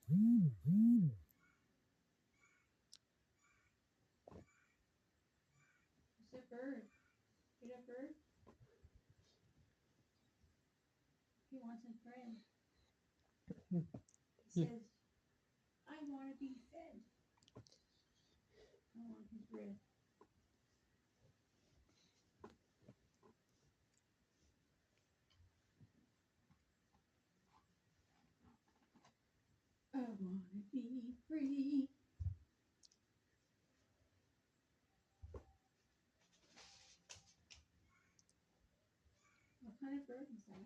It's a bird. Get a bird. He wants his bread. He says, I want to be fed. I want his bread. I want to be free. What kind of bird is that?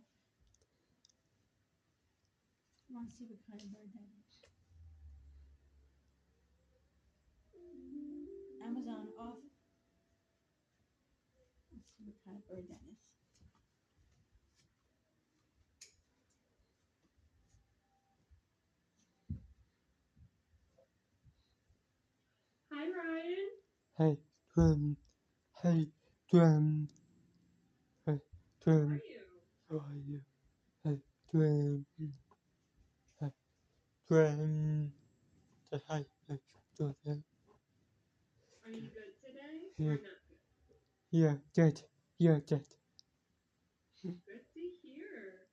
I want to see what kind of bird that is. Amazon off. Let's see what kind of bird that is. Hi, Ryan. Hey, Twin. Hey, Twin. Hey, Twin. How are you? How are you? Hey, Twin. Hey, Twin. Say hi. Hey, Twin. Are you good today Yeah. or not good? Yeah, good. Yeah, good. Good to hear.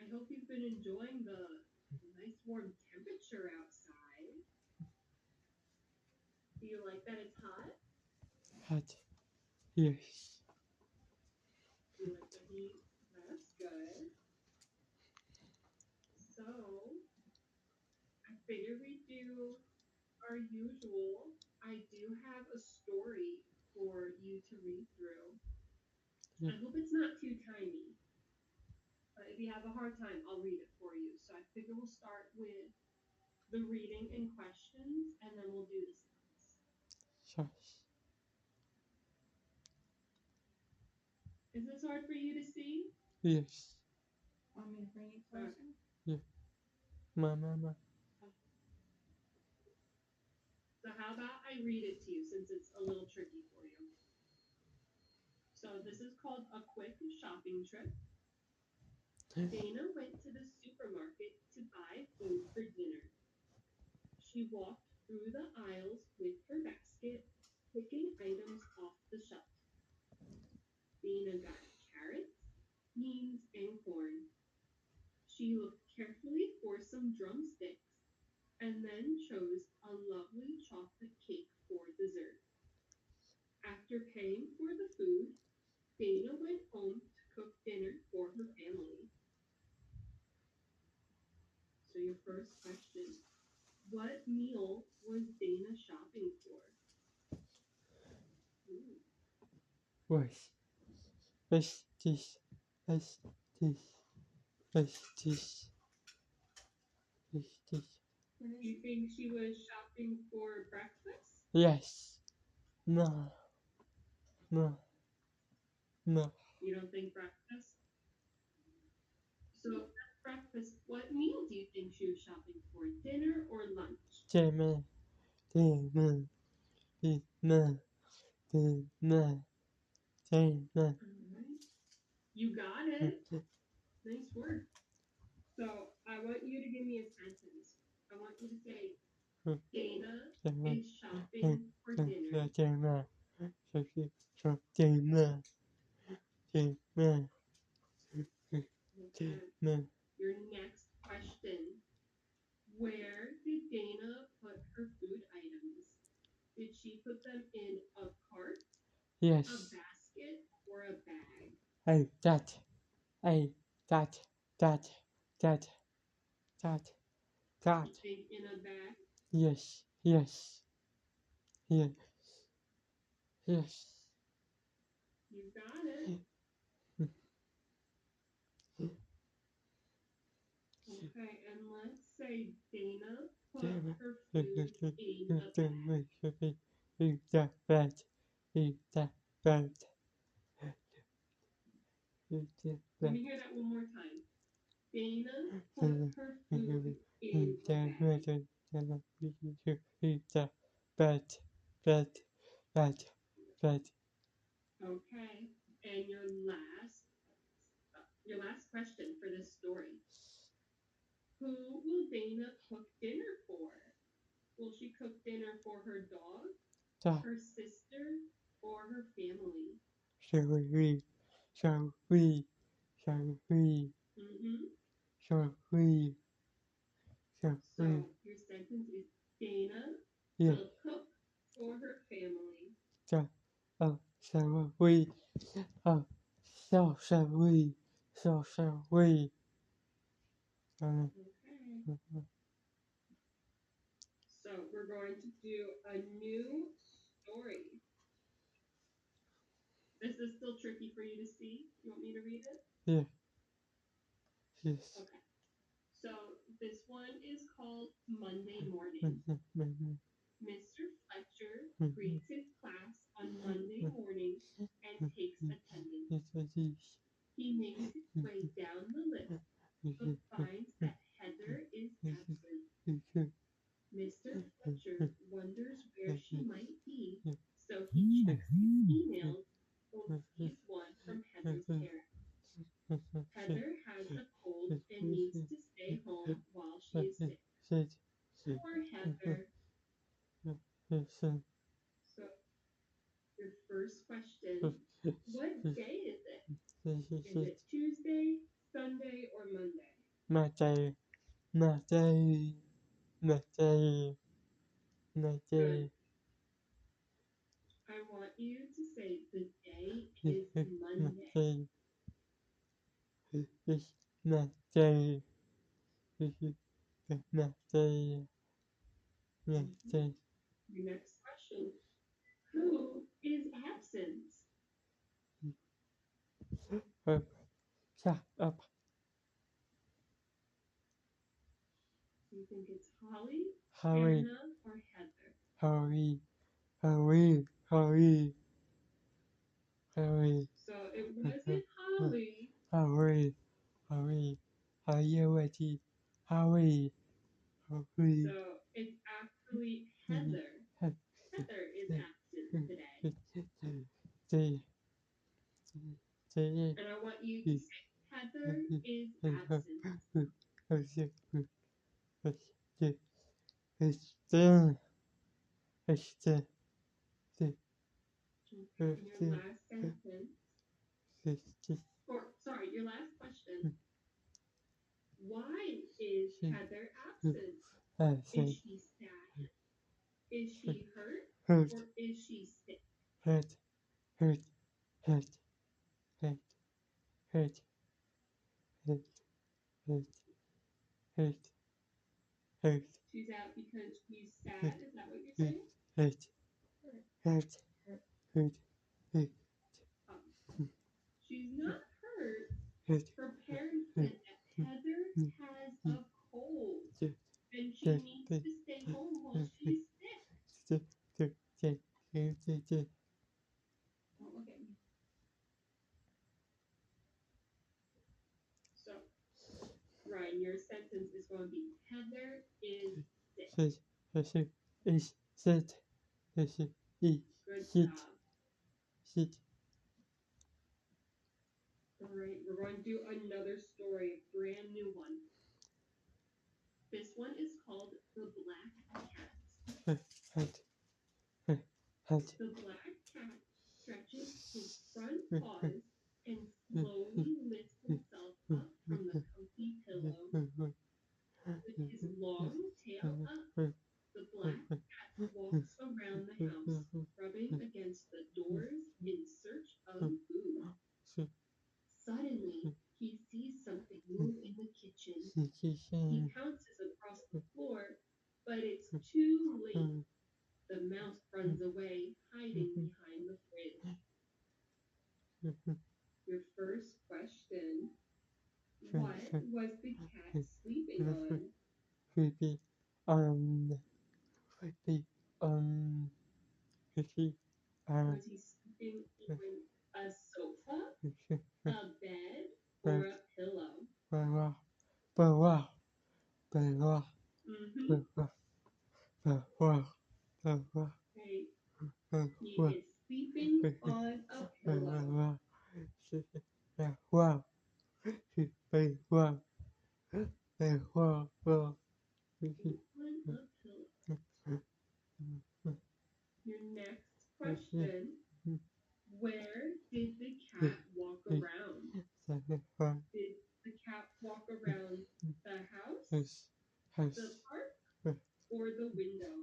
I hope you've been enjoying the nice warm temperature outside. Do you like that it's hot? Hot. Yes. You like the heat? That's good. So, I figured we'd do our usual. I do have a story for you to read through. Yeah. I hope it's not too tiny. But if you have a hard time, I'll read it for you. So I figure we'll start with the reading and questions, and then we'll do the sounds. Shush. Is this hard for you to see? Yes. Want me to bring it closer? Mama. So how about I read it to you since it's a little tricky for you? So this is called A Quick Shopping Trip. Dana went to the supermarket to buy food for dinner. She walked through the aisles with her basket, picking items off the shelf. Dana got carrots, beans, and corn. She looked carefully for some drumsticks and then chose a lovely chocolate cake for dessert. After paying for the food, Dana went home to cook dinner for her family. So, your first question: what meal was Dana shopping for? Ooh. What's this? What's this? What's this? What's this? Do you think she was shopping for breakfast? Yes. No. No. No. You don't think breakfast? So, at breakfast, what meal do you think she was shopping for? Dinner or lunch? Dinner. Dinner. Dinner. Dinner. Dinner. Alright. You got it. Nice work. So I want you to give me a sentence. I want you to say, Dana is shopping for dinner. Dinner. Dinner. Dinner. Okay. Dinner. Your next question. Where did Dana put her food items? Did she put them in a cart, a Yes. basket, or a bag? Hey, that. Hey, that. That. That. That. That. You think in a bag? Yes. Yes. Yes. Yes. You got it. Okay, and let's say Dana put her food in a bag. Eat that bed. Eat that bed. Eat that Let bed. me hear that one more time. Dana put her food in Eat a that bag. bed. Eat that bed. Bed. Bed. Bed. Okay, and your last question for this story. Who will Dana cook dinner for? Will she cook dinner for her dog, 大 her sister, or her family? 小慧，小慧，小慧， Mm-hmm. 小慧，小 So 慧， your sentence is Dana 也 will cook for her family. 大小慧，小慧，小慧， Okay. So we're going to do a new story. This is still tricky for you to see. You want me to read it? yeah, yes, Okay. So this one is called Monday Morning. Mr. Fletcher greets his class on Monday morning and takes attendance. He makes his way down the list but finds that Heather is absent. Mr. Fletcher wonders where she might be, so he checks his emails and sees one from Heather's parents. Heather has a cold and needs to stay home while she is sick. Poor Heather. So, your first question, what day is it? Is it Tuesday, Sunday, or Monday? Monday, Good. I want you to say the day is Monday. Your next question, who is absent? Shut up, Do you think it's Holly, hurry, Anna, or Heather? hurry, So it wasn't Holly. hurry, hurry, So it's actually Heather. Heather is absent today. And I want you to say Heather is absent. And your last sentence, or sorry, your last question. Why is Heather absent? Is she sad? Is she hurt? Or is she sick? She's out because she's sad. Is that what you're saying? She's not hurt. Her parents said that Heather has a cold and she needs to stay home while she's sick. Don't look at me. So, Ryan, your sentence is going to be Heather is sick. Good job. All right, we're going to do another story, a brand new one. This one is called The Black Cat. The black cat stretches his front paws and slowly lifts himself up from the comfy pillow. With his long tail up, the black cat walks around the house, rubbing against the doors in search of food. Suddenly, he sees something move in the kitchen. He pounces across the floor, but it's too late. The mouse runs away, hiding behind the fridge. Your first question, what was the cat sleeping on? Was he sleeping on a sofa, a bed, or a pillow? Okay. He is sleeping on a pillow. Caitlin a pillow. Your next question. Where did the cat walk around? Did the cat walk around the house, the park, or the window?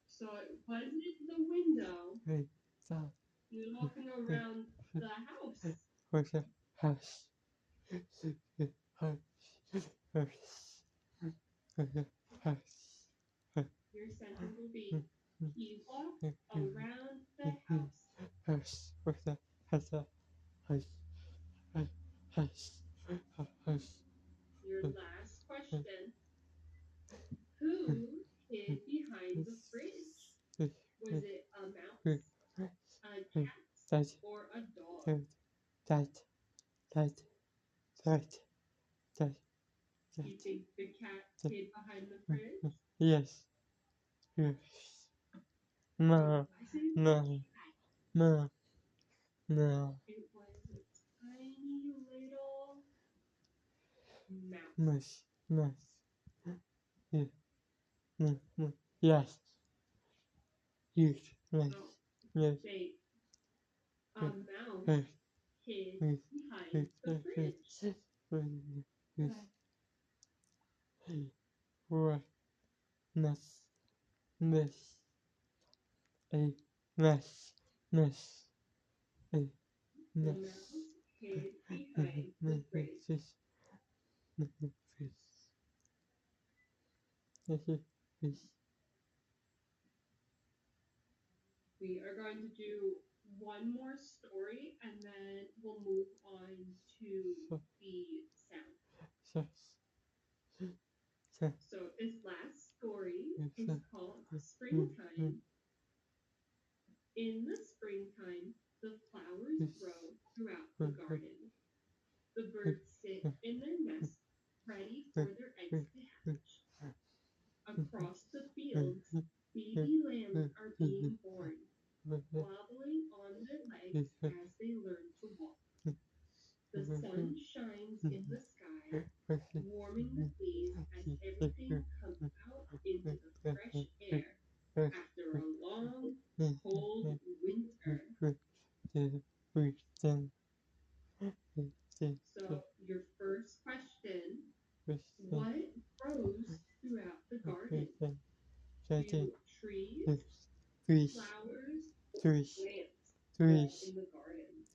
So it wasn't the window. He was walking around the house. Your sentence will be, he walked around the house. Your last question. Who hid behind the fridge? Was it a mouse, a cat, or a dog? You think the cat hid behind the fridge? Yes. It No. wasn't No. a cat. No. No. It was a tiny little mouse. Nice. Yeah. No. Yes. Yes. Nice. Oh, Yes. say, a Yes. mouse hid behind the fridge. The mouse hid behind the fridge. We are going to do one more story and then we'll move on to the sound. So this last story is called Springtime. In the springtime, the flowers grow throughout the garden. The birds sit in their nests, ready for their eggs to hatch. Across the fields, baby lambs are being born, wobbling on their legs as they learn to walk. The sun shines in the sky, warming the days as everything comes out into the fresh air after a long, cold winter. So, your first question, what grows throughout the garden? Do trees, flowers, or plants grow in the garden?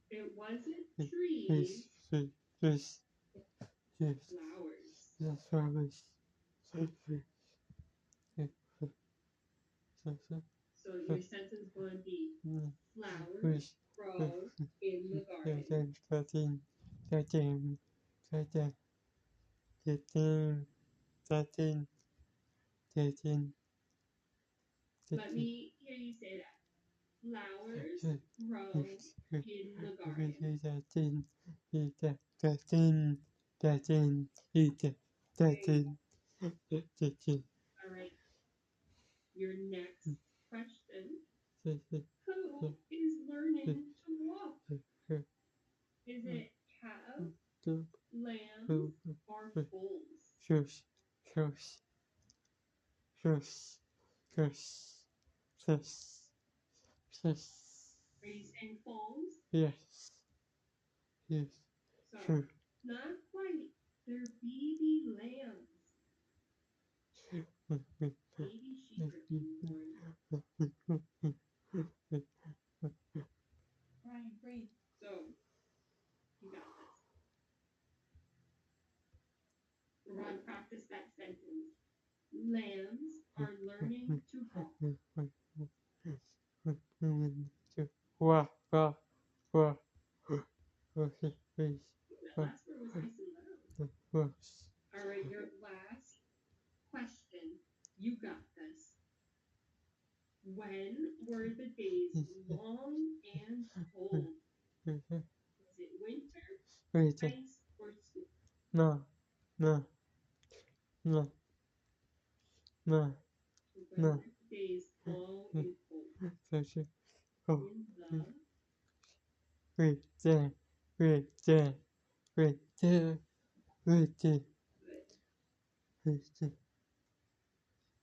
It wasn't trees, flowers. So your sentence going to be flowers grow in the garden. Let me hear you say that. Flowers grow in the garden. All right. Your next question. Who is learning to walk? Is it calves, lambs, or foals? Are you saying foals? So, not quite. They're baby lambs. Baby sheep are being born. Brian, breathe. So, you got this. We're going to practice that sentence. Lambs are learning to walk. That last word was nice and loud. All right, your last question. You got this. When were the days long and cold? Was it winter, ice, or snow? na, November stays slow and cold. such a In the with the with the with the with the with the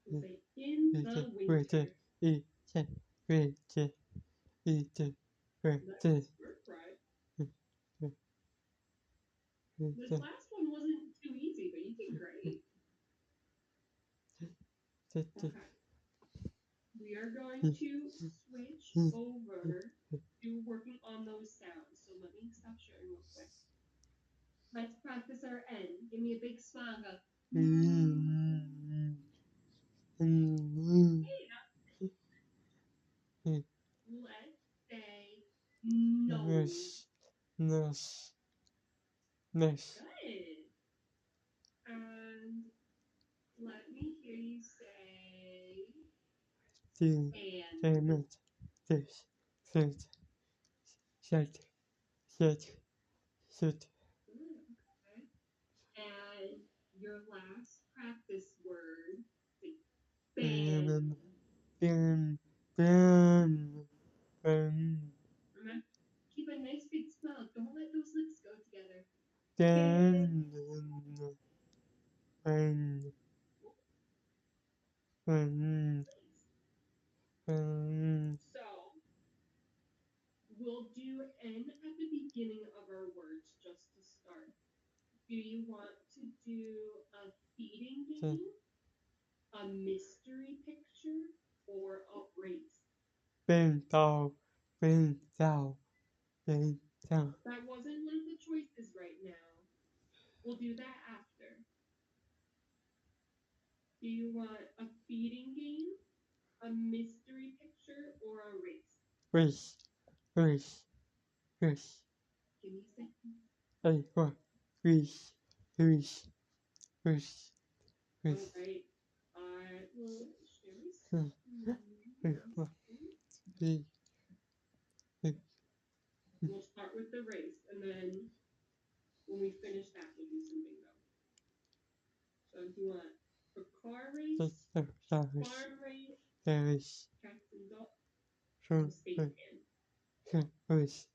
we'll say in with the the winter. with the with the with the with the with Nice the work, right? with This the last one wasn't too easy, but you did great. Okay. We are going to switch over to working on those sounds. So let me stop sharing real quick. Let's practice our N. Give me a big smile. Go. Let's say nose. nose nose Good. And let me hear you say the and. element this set set set set Okay. And your last practice word, say band. ben ben ben Remember, keep a nice big smile. Don't let those lips go together. ben ben ben ben So we'll do N at the beginning of our words just to start. Do you want to do a feeding game, a mystery picture, or a race? ben tao ben tao ben tao That wasn't one of the choices right now. We'll do that after. Do you want a feeding game, a mystery picture, or a race? race race race Give me a second. hey what race race race All race right. I will share my Hmm. screen. what race We'll start with the race, and then when we finish that, we'll do some bingo. So if you want a car race, farm race, race cats and dogs, so or space can. race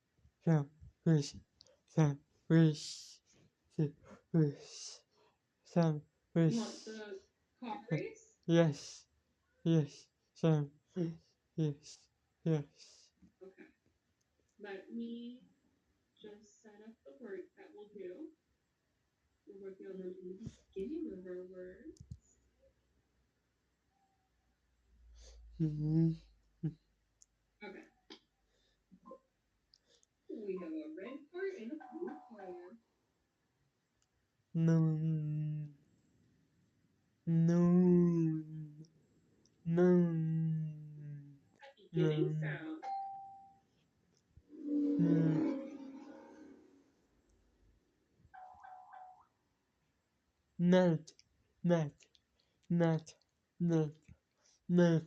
so race so race race so You want race the car race? yes yes so yes yes Okay. Let me just set up the words that we'll do. We're working on them in the beginning of our words. Okay. We have a red car and a blue car. no no no Beginning no sound. not not not not not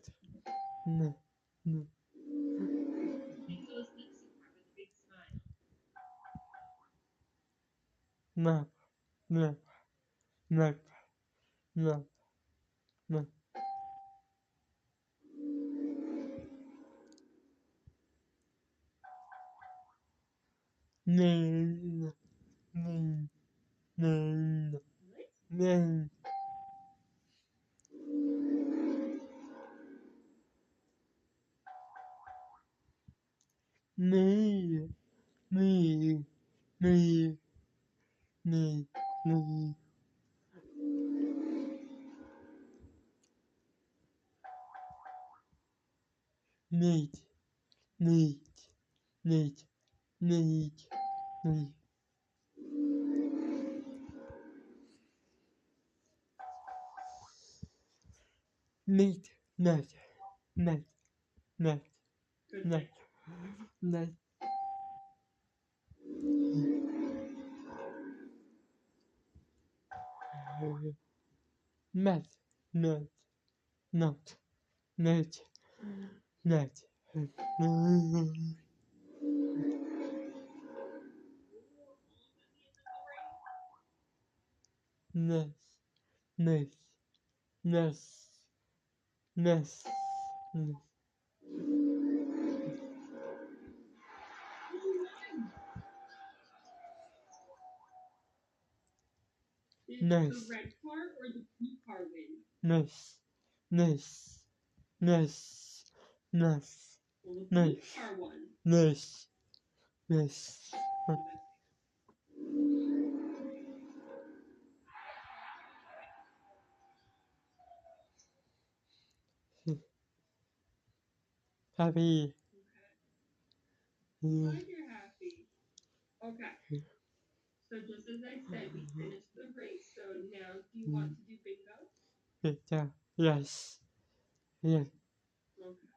not not Make those lips apart with a big smile. map map map map map no no no Nice. no me me me me me meat meat meat meat meat meat nut nut nut Good nut catch. nut nut nut nut nut nut nut nut nut Ness. Did the Ness. red car or the blue car win? Ness. Ness. Ness. Ness. Well, the blue Ness. car won. Ness. Ness. Happy. Okay. Glad you're happy. Okay. So just as I said, we finished the race. So now, do you want to do bingo? Yeah. Yes. Yeah. Okay.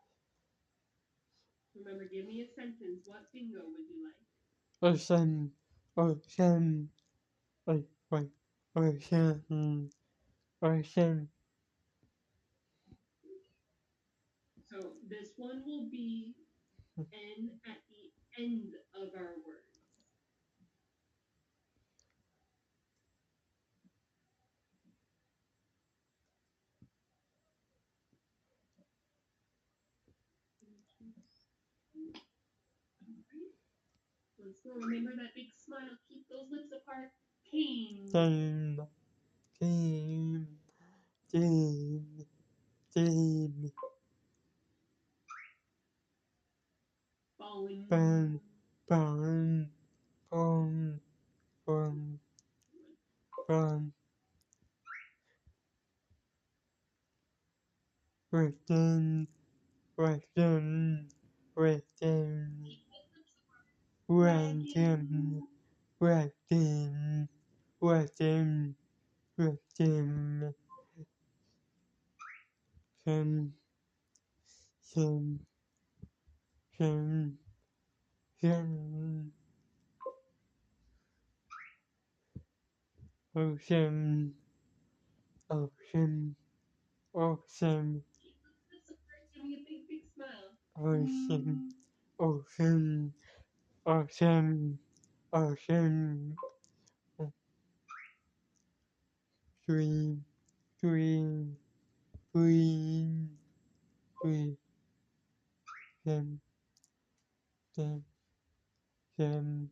Remember, give me a sentence. What bingo would you like? Ocean. Ocean. Wait. Ocean. Ocean. So this one will be N at the end of our words. Once more, remember that big smile. Keep those lips apart. Team. Team. Team. Team. Team. Bowling. Burn. Burn. Burn. Burn. Burn. Within. Within. Within. Within. Within. Within. Within. Sim. Sim. Sim. Sim. Ocean. Ocean. Ocean. Give me a big, big smile. Ocean. Ocean. Ocean. Ocean. Green. Green. Green. Green. Them. Them. Them.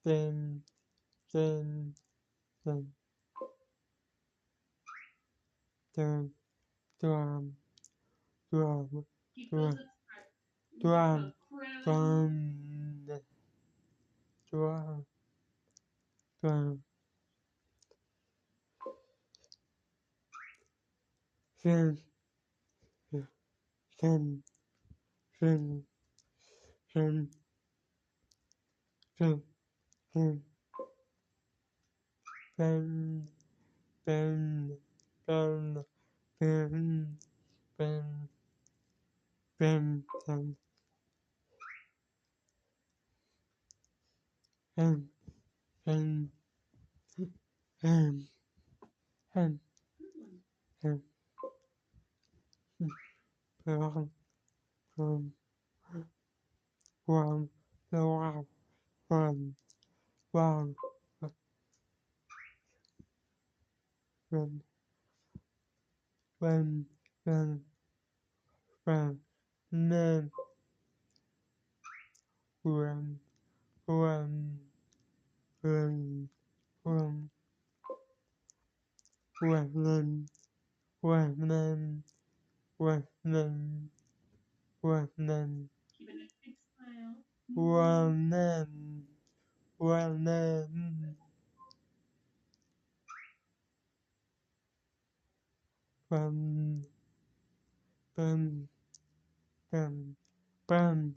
Them. Them. Them. Them. Drum. Drum. Keep Drum. those lips apart. Drum. Crown. Drum. Drum. Drum. Fin. Fin. Fin. Fin. Fin. Fin. Ben. Ben. Ben. Ben. Ben. Ben. Ben. Ben. Ben. Ben. Ben. Good one. Ben. Ben. Ben. One. One. One. One. One. One. One. One. Man. One. One. One. One. One. One. One. One. Keep a nice big smile. One. One. Bum. Bum. Bum. Bum.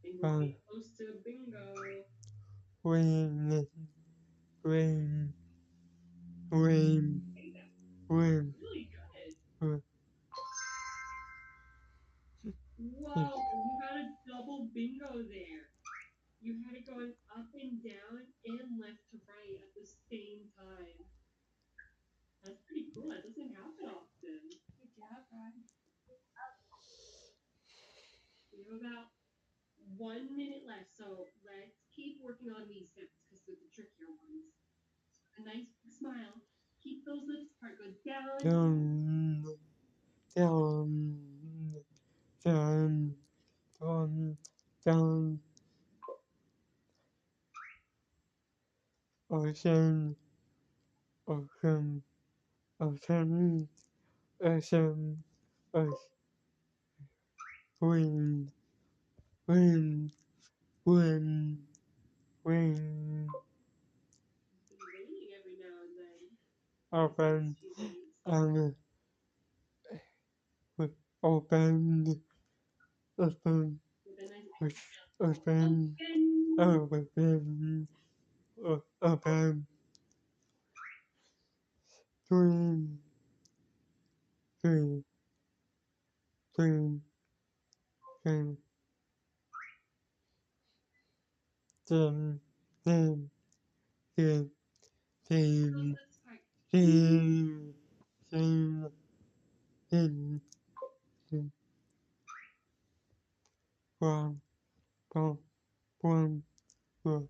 And we're Bum. getting close to bingo. Win. Win. Win. Hey, that's Win. really good. Win. Whoa, you got a double bingo there. You had it going up and down and left to right at the same time. That's pretty cool. That doesn't happen often. Good job, Brian. We have about 1 minute left, so let's keep working on these steps because they're the trickier ones. A nice big smile. Keep those lips apart. Go down. Down. down, down, down, ocean, ocean, ocean, ocean, ocean, wind, wind, wind, wind, It's been raining every now and then open, these few days. and open, open, With a nice open, open. open, dream, dream, dream, dream, dream, dream, dream, dream, Love this part. dream, dream, dream, dream, one, one, one, one,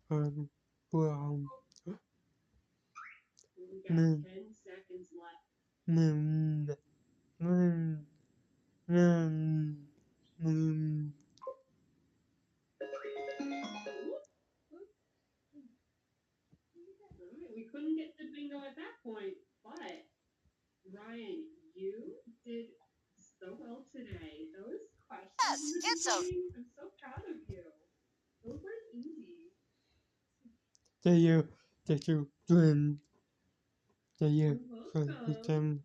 one, one, We got moon, 10 seconds left. moon, moon, moon, moon. Alright, we couldn't get the bingo at that point, but Ryan, you did so well today. Those questions in the beginning, I'm so proud of you. Those weren't easy. Did you dream? Did you You're welcome. dream?